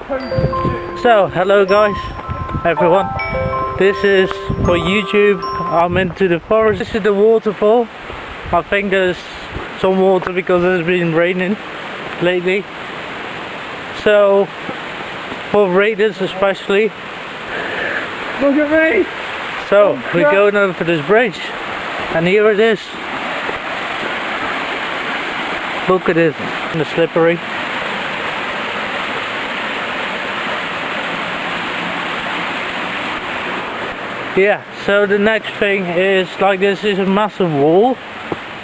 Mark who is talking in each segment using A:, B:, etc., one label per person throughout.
A: So, hello guys, everyone. This is for YouTube. I'm into the forest. This is the waterfall. I think there's some water because it's been raining lately. So, for raiders especially.
B: Look at me!
A: So, we're going over this bridge. And here it is. Look at it. And the slippery. Yeah, so the next thing is like this is a massive wall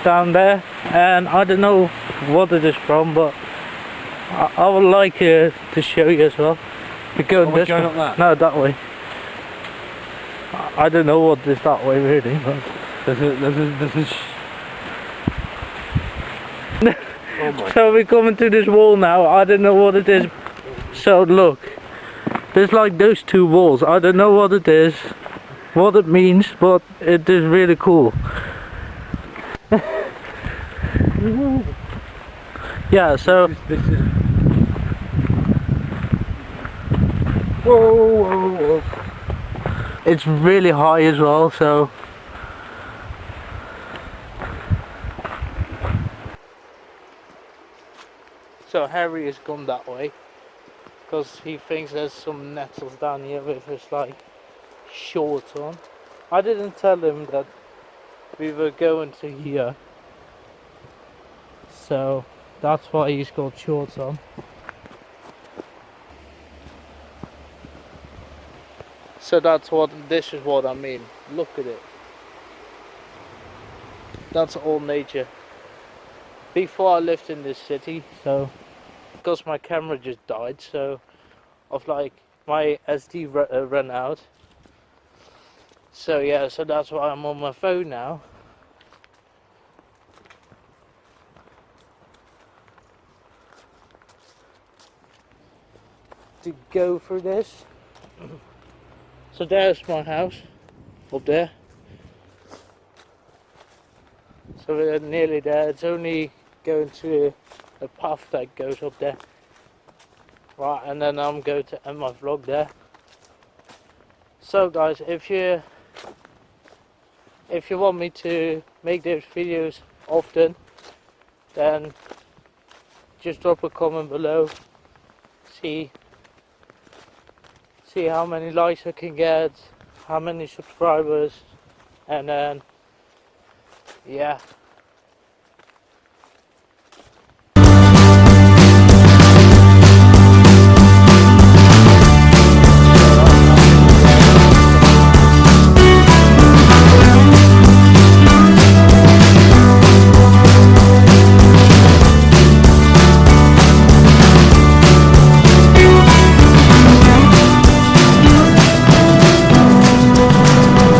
A: down there, and I don't know what it is from, but I would like to show you as well. We're going this way.
B: Up that?
A: No, that way. I don't know what is that way really, but
B: This is oh my.
A: so we're coming to this wall now. I don't know what it is. So look, there's like those two walls. I don't know what it is, what it means, but it is really cool. Yeah, so
B: This is. Whoa.
A: it's really high as well, so Harry has gone that way because he thinks there's some nettles down here with his like shorts on. I didn't tell him that we were going to here, so that's why he's got shorts on. So this is what I mean. Look at it. That's all nature. Before I lived in this city, so because my camera just died, so of like my SD ran out. So yeah, so that's why I'm on my phone now. To go through this. So there's my house, up there. So we're nearly there. It's only going to a path that goes up there. Right, and then I'm going to end my vlog there. So guys, if you want me to make those videos often, then just drop a comment below. See how many likes I can get, how many subscribers, and then yeah.